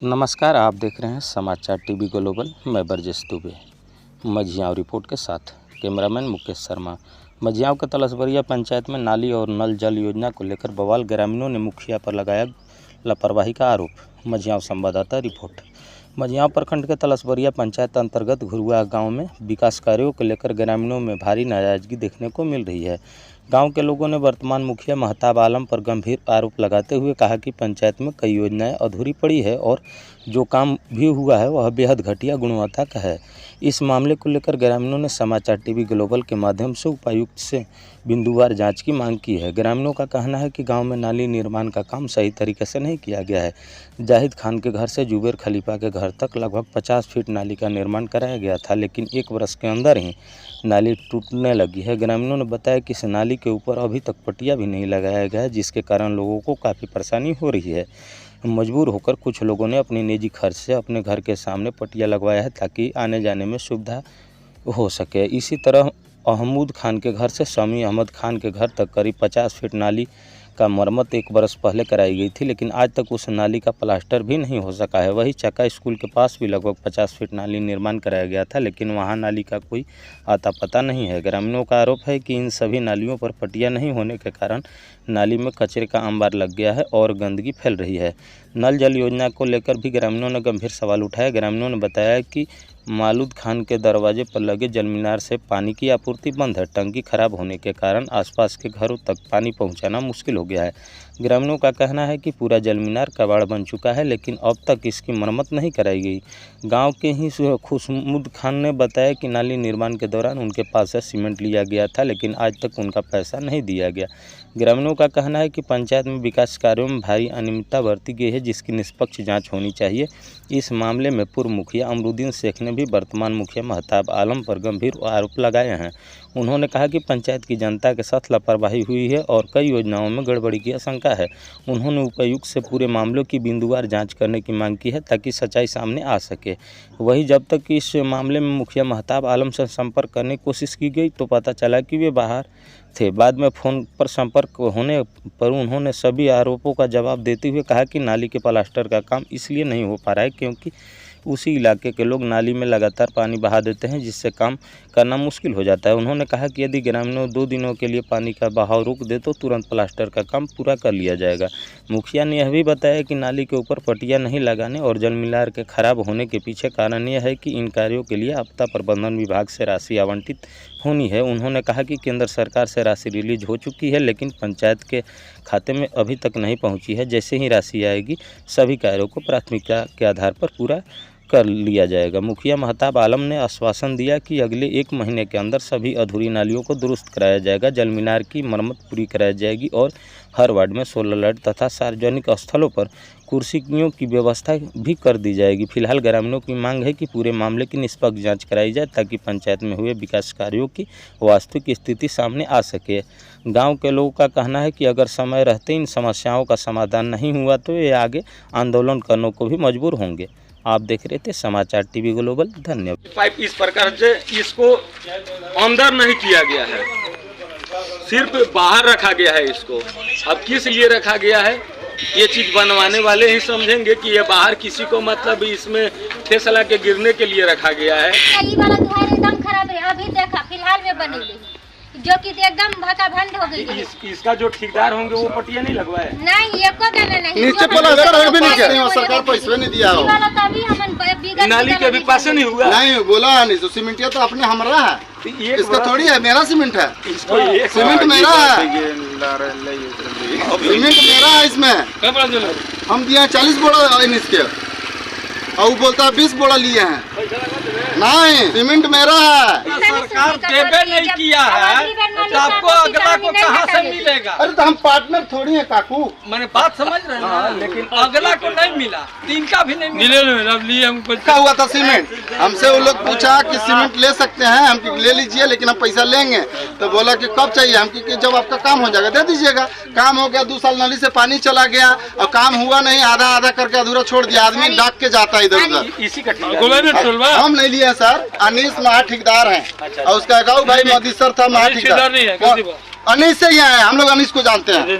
नमस्कार, आप देख रहे हैं समाचार टीवी ग्लोबल। मैं बरजेश दुबे मझियाँव रिपोर्ट के साथ कैमरामैन मुकेश शर्मा। मझियाँव के तलसबरिया पंचायत में नाली और नल जल योजना को लेकर बवाल, ग्रामीणों ने मुखिया पर लगाया लापरवाही का आरोप। मझियाँव संवाददाता रिपोर्ट। मझियाँव प्रखंड के तलसबरिया पंचायत अंतर्गत घुरुआ गांव में विकास कार्यों को लेकर ग्रामीणों में भारी नाराजगी देखने को मिल रही है। गांव के लोगों ने वर्तमान मुखिया महताब आलम पर गंभीर आरोप लगाते हुए कहा कि पंचायत में कई योजनाएं अधूरी पड़ी है और जो काम भी हुआ है वह बेहद घटिया गुणवत्ता का है। इस मामले को लेकर ग्रामीणों ने समाचार टीवी ग्लोबल के माध्यम से उपायुक्त से बिंदुवार जांच की मांग की है। ग्रामीणों का कहना है कि गांव में नाली निर्माण का काम सही तरीके से नहीं किया गया है। जाहिद खान के घर से जुबेर खलीफा के घर तक लगभग 50 फीट नाली का निर्माण कराया गया था, लेकिन 1 वर्ष के अंदर ही नाली टूटने लगी है। ग्रामीणों ने बताया कि इस नाली के ऊपर अभी तक पट्टियां भी नहीं लगाया गया है, जिसके कारण लोगों को काफ़ी परेशानी हो रही है। मजबूर होकर कुछ लोगों ने अपने निजी खर्च से अपने घर के सामने पट्टियां लगवाया है ताकि आने जाने में सुविधा हो सके। इसी तरह अहमूद खान के घर से शमी अहमद खान के घर तक करीब 50 फीट नाली का मरम्मत 1 वर्ष पहले कराई गई थी, लेकिन आज तक उस नाली का प्लास्टर भी नहीं हो सका है। वहीं चक्का स्कूल के पास भी लगभग 50 फीट नाली निर्माण कराया गया था, लेकिन वहां नाली का कोई आता पता नहीं है। ग्रामीणों का आरोप है कि इन सभी नालियों पर पट्टियां नहीं होने के कारण नाली में कचरे का अंबार लग गया है और गंदगी फैल रही है। नल जल योजना को लेकर भी ग्रामीणों ने गंभीर सवाल उठाए। ग्रामीणों ने बताया कि मालूद खान के दरवाजे पर लगे जल मीनार से पानी की आपूर्ति बंद है। टंकी खराब होने के कारण आसपास के घरों तक पानी पहुंचाना मुश्किल हो गया है। ग्रामीणों का कहना है कि पूरा जल मीनार कबाड़ बन चुका है, लेकिन अब तक इसकी मरम्मत नहीं कराई गई। गांव के ही खुशमुद खान ने बताया कि नाली निर्माण के दौरान उनके पास से सीमेंट लिया गया था, लेकिन आज तक उनका पैसा नहीं दिया गया। ग्रामीणों का कहना है कि पंचायत में विकास कार्यों में भारी अनियमितता बरती गई है, जिसकी निष्पक्ष जाँच होनी चाहिए। इस मामले में पूर्व मुखिया अमरुद्दीन शेख ने भी वर्तमान मुखिया महताब आलम पर गंभीर आरोप लगाए हैं। उन्होंने कहा कि पंचायत की जनता के साथ लापरवाही हुई है और कई योजनाओं में गड़बड़ी की आशंका है। उन्होंने उपायुक्त से पूरे मामलों की बिंदुवार जांच करने की मांग की है ताकि सच्चाई सामने आ सके। वहीं जब तक इस मामले में मुखिया महताब आलम से संपर्क करने की कोशिश की गई तो पता चला कि वे बाहर थे। बाद में फ़ोन पर संपर्क होने पर उन्होंने सभी आरोपों का जवाब देते हुए कहा कि नाली के प्लास्टर का काम इसलिए नहीं हो पा रहा है क्योंकि उसी इलाके के लोग नाली में लगातार पानी बहा देते हैं, जिससे काम करना मुश्किल हो जाता है। उन्होंने कहा कि यदि ग्रामीणों 2 दिनों के लिए पानी का बहाव रोक दे तो तुरंत प्लास्टर का काम पूरा कर लिया जाएगा। मुखिया ने यह भी बताया कि नाली के ऊपर पट्टियां नहीं लगाने और जल मीनार के खराब होने के पीछे कारण यह है कि इन कार्यों के लिए आपदा प्रबंधन विभाग से राशि आवंटित होनी है। उन्होंने कहा कि केंद्र सरकार से राशि रिलीज हो चुकी है, लेकिन पंचायत के खाते में अभी तक नहीं पहुंची है। जैसे ही राशि आएगी सभी कार्यों को प्राथमिकता के आधार पर पूरा कर लिया जाएगा। मुखिया महताब आलम ने आश्वासन दिया कि अगले 1 महीने के अंदर सभी अधूरी नालियों को दुरुस्त कराया जाएगा, जल मीनार की मरम्मत पूरी कराई जाएगी और हर वार्ड में सोलर लाइट तथा सार्वजनिक स्थलों पर कुर्सियों की व्यवस्था भी कर दी जाएगी। फिलहाल ग्रामीणों की मांग है कि पूरे मामले की निष्पक्ष जांच कराई जाए ताकि पंचायत में हुए विकास कार्यों की वास्तविक स्थिति सामने आ सके। गांव के लोगों का कहना है कि अगर समय रहते इन समस्याओं का समाधान नहीं हुआ तो ये आगे आंदोलन करने को भी मजबूर होंगे। आप देख रहे थे समाचार टीवी ग्लोबल। धन्यवाद। पाइप इस प्रकार से इसको अंदर नहीं किया गया है, सिर्फ बाहर रखा गया है। इसको अब किस लिए रखा गया है ये चीज बनवाने वाले ही समझेंगे कि ये बाहर किसी को मतलब इसमें ठेस लगा के गिरने के लिए रखा गया है। ये वाला द्वार एकदम खराब है, अभी देखा फिलहाल में बनी हुई जो कि एकदम भकाभंड हो गई है। इसका जो ठेकेदार होंगे वो पट्टियां नहीं लगवाए नहीं, एको दाना नहीं। नीचे प्लास्टर भी नहीं किया, सरकार पैसे नहीं दिया हो। वाला तो अभी हमन नाली के भी पास नहीं हुआ। नहीं बोला नहीं, जो सीमेंटिया तो अपने हमारा है, इसका थोड़ी है, मेरा सीमेंट है। सीमेंट मेरा है, सीमेंट मेरा है। इसमें हम दिए 40 बोरा इसके और बोलता है 20 बोरा लिए हैं। नहीं, सीमेंट मेरा है। सरकार देवे नहीं किया है तो आपको अगला को कहाँ से मिलेगा? अरे तो हम पार्टनर थोड़ी हैं काकू, मैंने बात समझ रहे हैं, लेकिन अगला को नहीं मिला, 3 का भी नहीं मिले। अब लिए हमको क्या हुआ था सीमेंट, हमसे वो लोग पूछा कि सीमेंट ले सकते हैं, हम ले लीजिए लेकिन हम पैसा लेंगे। तो बोला कि कब चाहिए, हम कि जब आपका काम हो जाएगा दे दीजिएगा। काम हो गया, 2 साल नाली से पानी चला गया और काम हुआ नहीं, आधा आधा करके अधूरा छोड़ दिया। आदमी डाक के जाता है इधर उधर। इसी का ठेकेदार हम नहीं लिए सर, अनीस महा ठेकेदार हैं। और उसका गाँव भाई मोदी सर था महा ठेकेदार। अनिल से ही आए, हम लोग अनिल को जानते हैं।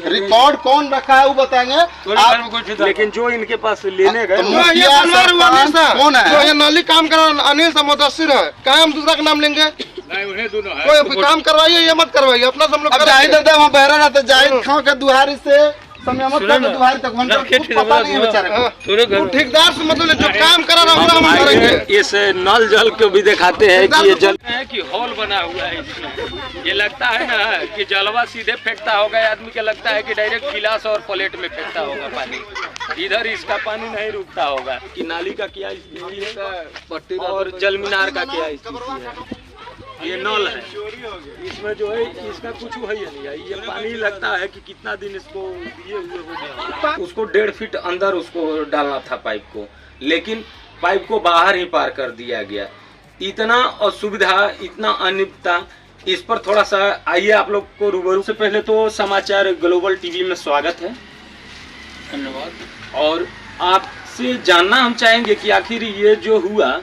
रिकॉर्ड कौन रखा है वो बताएंगे आप। लेकिन जो इनके पास लेने गए तो मुखिया सरपंच कौन है? जो ये नाली काम कर रहा अनिल सा मुदस्सिर है, क्या हम दूसरा का नाम लेंगे? कोई काम करवाइए, ये मत करवाइए, अपना सब लोग। अब जाहिद दादा वहाँ बहरा ना, तो जाहिद खां के दुहारी से संयमत का दुहारी तक घंटा पता नहीं है बेचारे को। ठेकेदार से मतलब जो काम करा रहा है हम करेंगे। इस नल जल को भी दिखाते हैं कि ये जल है कि हॉल बना हुआ है इसमें। ये लगता है ना कि जलवा सीधे फेंकता होगा, आदमी के लगता है कि डायरेक्ट गिलास और प्लेट में फेंकता होगा पानी। इधर इसका पानी नहीं रुकता होगा कि नाली का क्या स्थिति है और जल मीनार का क्या स्थिति है। ये नल है, इसमें जो है इसका कुछ है नहीं है। ये पानी लगता है कि कितना दिन इसको दिए हुए हो, उसको 1.5 फीट अंदर उसको डालना था पाइप को, लेकिन पाइप को बाहर ही पार कर दिया गया। इतना असुविधा, इतना अनियमितता, इस पर थोड़ा सा आइए आप लोग को रूबरू। से पहले तो समाचार ग्लोबल टीवी में स्वागत है, धन्यवाद। और आपसे जानना हम चाहेंगे कि आखिर ये जो हुआ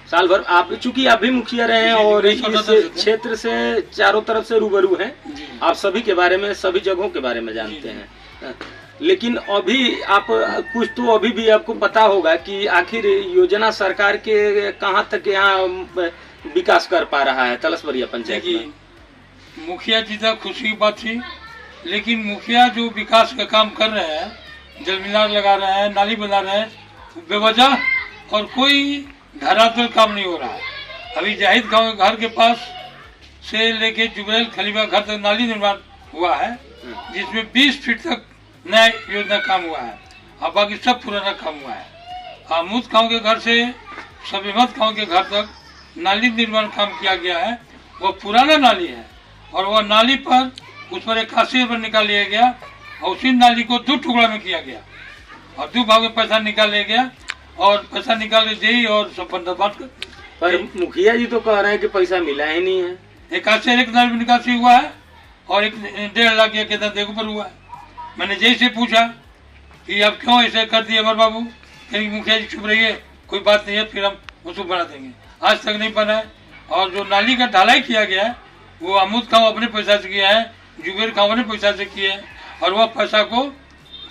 साल भर, आप चूंकि आप भी मुखिया रहे हैं और इस क्षेत्र से चारों तरफ से रूबरू हैं, आप सभी के बारे में, सभी जगहों के बारे में जानते हैं, लेकिन अभी आप कुछ तो अभी भी आपको पता होगा कि आखिर योजना सरकार के कहाँ तक यहाँ विकास कर पा रहा है तलसबरिया पंचायत में। मुखिया जी तक खुशी की बात थी, लेकिन मुखिया जो विकास का काम कर रहे हैं, जल मीनार लगा रहे हैं, नाली बना रहे हैं, बेवजह और कोई धरातल काम नहीं हो रहा है। अभी जाहिद गांव घर के पास से लेके जुबैल खलीफा घर तक नाली निर्माण हुआ है, जिसमें 20 फीट तक नया योजना काम हुआ है और बाकी सब पुराना काम हुआ है। आमूद गांव के घर से सबीमत गांव के घर तक नाली निर्माण काम किया गया है। वो पुराना नाली है और वह नाली पर उस पर 81 रुपये निकाल लिया गया और उसी नाली को 2 टुकड़ा में किया गया और 2 भाग में पैसा निकाल लिया गया और पैसा निकाल के और सब बात कर। पर मुखिया जी तो कह रहे हैं कि पैसा मिला ही नहीं है। 81 एक नाली में निकासी हुआ है और 1.5 लाख के देखो पर हुआ है। मैंने जैसे पूछा कि अब क्यों ऐसे कर दिए अमर बाबू, कहीं मुखिया जी चुप रहिए, कोई बात नहीं है, फिर हम उसको बना देंगे। आज तक नहीं बना है। और जो नाली का ढलाई किया गया है वो अमूद गाँव अपने पैसा से किया है, जुबेर गाँव अपने पैसा से किया है और वह पैसा को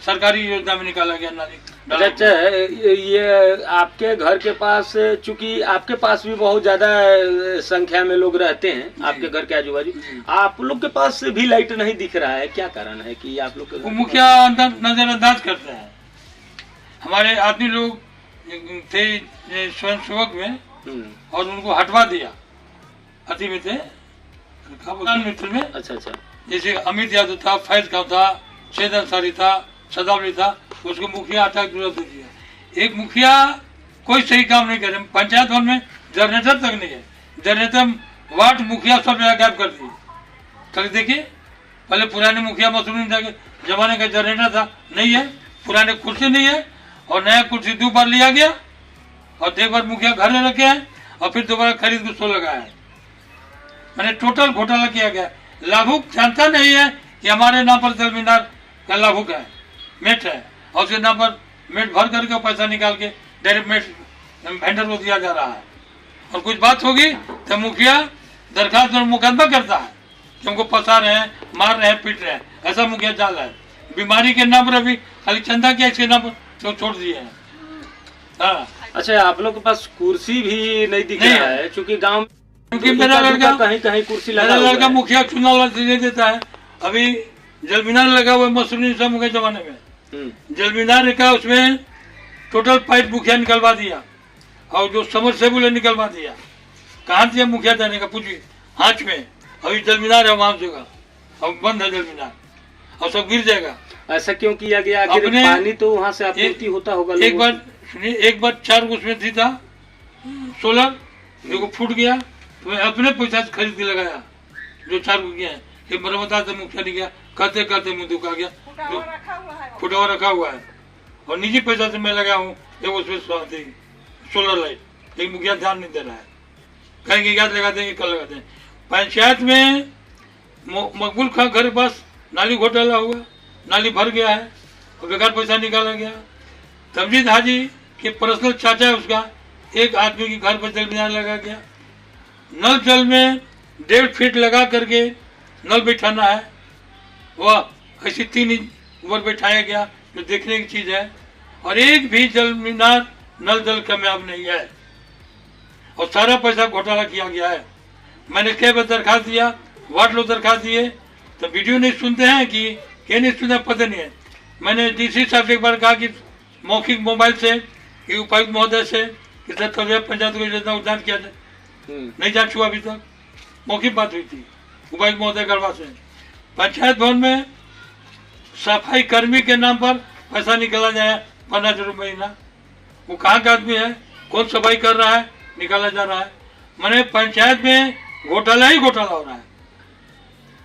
सरकारी योजना में निकाला गया नाली। अच्छा, ये आपके घर के पास, चूंकि आपके पास भी बहुत ज्यादा संख्या में लोग रहते हैं आपके घर के आजू बाजू, आप लोग के पास भी लाइट नहीं दिख रहा है, क्या कारण है कि आप लोग वो मुखिया नजरअंदाज करते हैं। हमारे आदमी लोग थे स्वयं सेवक में और उनको हटवा दिया, अति में थे मित्र में। अच्छा, जैसे अमित यादव था, फैज खान था, सैद अंसारी था, सदावली था, उसको मुखिया हटा के दे दिया। एक मुखिया कोई सही काम नहीं करे। पंचायत भवन में जनरेटर तक नहीं है, जनरेटर वार्ड मुखिया सब जगह गायब कर दिए। कल देखिए, पहले पुराने मुखिया मशरूम जमाने का जनरेटर था, नहीं है, पुराने कुर्सी नहीं है और नया कुर्सी 2 बार लिया गया और 1 बार मुखिया घर में रखे हैं और फिर दोबारा खरीद के सो लगाया है। मैंने टोटल घोटाला किया गया। लाभुक जानता नहीं है कि हमारे नाम पर जल मीनार का लाभुक है, मेट है, और उसके नाम पर मेट भर करके पैसा निकाल के डायरेक्ट मेट वेंडर को दिया जा रहा है। और कुछ बात होगी तो मुखिया दरखास्त और मुकदमा करता है कि हमको फंसा रहे हैं, मार रहे हैं, पीट रहे हैं। ऐसा मुखिया चाल रहा है। बीमारी के नाम पर अभी खाली चंदा किया, इसके नाम पर छोड़ दिए हैं। हाँ। अच्छा, आप लोग के पास कुर्सी भी नहीं दिख रहा है, क्योंकि गाँव, क्योंकि मेरा लड़का कहीं कुर्सी लगा, मेरा लड़का मुखिया चुनाव दे देता है। अभी जल मीनार लगा हुआ मशरूम समूह के जमाने में, जल मीनार का उसमें टोटल पाइप मुखिया निकलवा दिया और जो समरसेबुल है निकलवा दिया। कहाँ से मुखिया जाने का पूछिए, हाथ में। अभी जल मीनार है वहां जगह, अब बंद है जल मीनार और सब गिर जाएगा। ऐसा क्यों किया गया? आखिर पानी तो वहाँ से आपूर्ति होता होगा। एक बार सुनिए, एक बार 4 उसमें थी था सोलर, जो फूट गया तो मैं अपने पैसा से खरीद के लगाया, जो 4 को किया है। एक मरम्मत से मुखिया नहीं गया, करते करते मुँह दुखा गया, फुटा हुआ रखा हुआ है और निजी पैसा से मैं लगा हूँ। एक उसमें सोलर लाइट, एक मुखिया ध्यान नहीं दे रहा है, कहेंगे याद लगा देंगे, कल लगा देंगे। पंचायत में मकबूल खां घर के पास नाली घोटाला हुआ, नाली भर गया है और बेकार पैसा निकाला गया। तमजीद हाजी के पर्सनल चाचा है उसका, एक आदमी के घर पर जल मीनार लगा गया। नल जल में 1.5 फीट लगा करके नल बैठाना है, वह ऐसी 3 इंच ऊपर बैठाया गया, जो देखने की चीज़ है। और एक भी जल मीनार नल जल कामयाब नहीं है, और सारा पैसा घोटाला किया गया है। मैंने कई बार दरखास्त दिया, वार्ड लोग दरखास्त दिए, तो वीडियो नहीं सुनते हैं कि क्या नहीं सुनते पता नहीं है। मैंने डीसी साहब से एक बार कहा कि मौखिक मोबाइल से कि उपायुक्त महोदय से कि सर पंचायत को योजना को जाँच किया जाए, नहीं जाँच हुआ अभी तक। मौखिक बात हुई थी उपायुक्त महोदय गढ़वा से। पंचायत भवन में सफाई कर्मी के नाम पर पैसा निकाला जाए 15 रुपये महीना, वो कहाँ का आदमी है, कौन सफाई कर रहा है, निकाला जा रहा है। मैंने पंचायत में घोटाला ही घोटाला हो रहा है,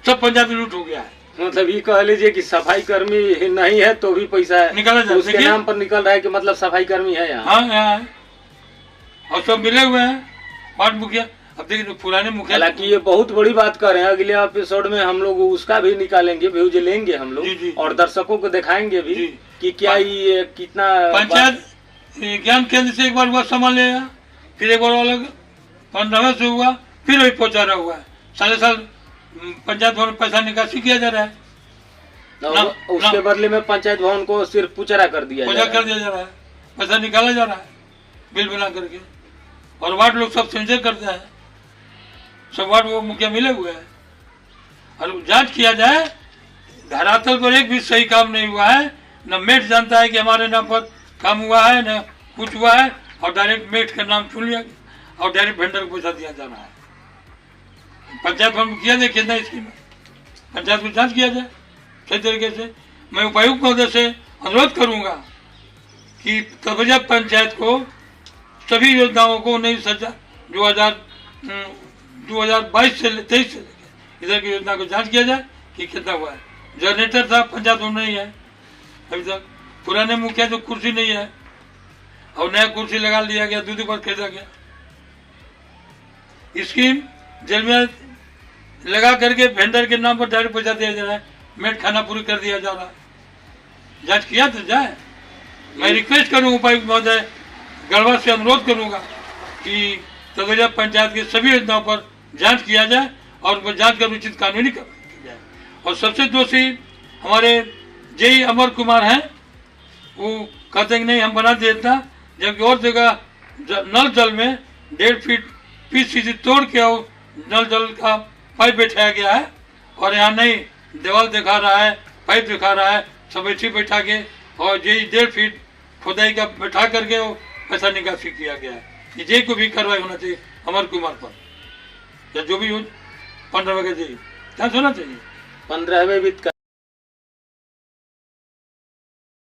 सब पंचायत में लूट हो गया है। मतलब ये कह लीजिए कि सफाई कर्मी नहीं है तो भी पैसा निकाला जा उसके नाम पर निकल रहा है कि मतलब सफाई कर्मी है यहाँ। हाँ यहाँ है, और सब मिले हुए हैं वार्ड मुखिया। अब देखिए पुराने मुखिया, हालांकि ये बहुत बड़ी बात कर रहे हैं, अगले एपिसोड में हम लोग उसका भी निकालेंगे, व्यूज लेंगे हम जी, जी। लोग, और दर्शकों को दिखाएंगे भी जी। कि क्या ये कितना पंचायत ज्ञान केंद्र से एक बार हुआ सामान ले आया, फिर एक बार अलग 15वें से हुआ, फिर वही पहुंचा हुआ है। साल पंचायत भवन में पैसा निकासी किया जा रहा है, उसके बदले में पंचायत भवन को सिर्फ पुचरा कर दिया पूजा कर दिया जा रहा है, पैसा निकाला जा रहा है बिल बना करके। और वार्ड लोग सब सेंसर करते हैं, सब वार्ड वो मुखिया मिले हुए हैं। और जांच किया जाए, धरातल पर एक भी सही काम नहीं हुआ है। न मेट जानता है कि हमारे नाम पर काम हुआ है, न कुछ हुआ है, और डायरेक्ट मेट का नाम चुन लिया और डायरेक्ट वेंडर को पैसा दिया जा रहा है। पंचायत भवन किया जाए कितना स्कीम है, पंचायत में जांच किया जाए सही तरीके से। मैं उपायुक्त महोदय से अनुरोध करूंगा कि तबजा पंचायत को सभी योजनाओं को 2022 से 23 से लेकर इधर की योजना को जांच किया जाए कि कितना हुआ है। जनरेटर था पंचायत में नहीं है अभी तक, पुराने मुखिया तो कुर्सी नहीं है और नया कुर्सी लगा लिया गया, दूध पर खरीदा गया। स्कीम जेल में लगा करके वेंडर के नाम पर डायरेक्ट पैसा दिया जा रहा है, मेट खाना पूरी कर दिया जा रहा है। जांच किया तो जाए। मैं रिक्वेस्ट करूँ उपायुक्त महोदय गढ़वा से अनुरोध करूंगा कि तबजा पंचायत की सभी योजनाओं पर जांच किया जाए और उन पर जांच कर उचित कानूनी कार्रवाई की जाए। और सबसे दोषी हमारे जेई अमर कुमार हैं, वो कहते हैं कि नहीं हम बना देता, जबकि और जगह नल जल में 1.5 फीट PCC तोड़ के और नल जल का पाइप बैठाया गया है, और यहाँ नहीं दीवार दिखा रहा है, पाइप दिखा रहा है, सब ऐसे बैठा के और जे 1.5 फीट खुदाई का बैठा करके वो पैसा निकासी किया गया है। जे को भी कार्रवाई होना चाहिए अमर कुमार पर, या जो भी हो 15वें का जे जांच होना चाहिए। 15वें भी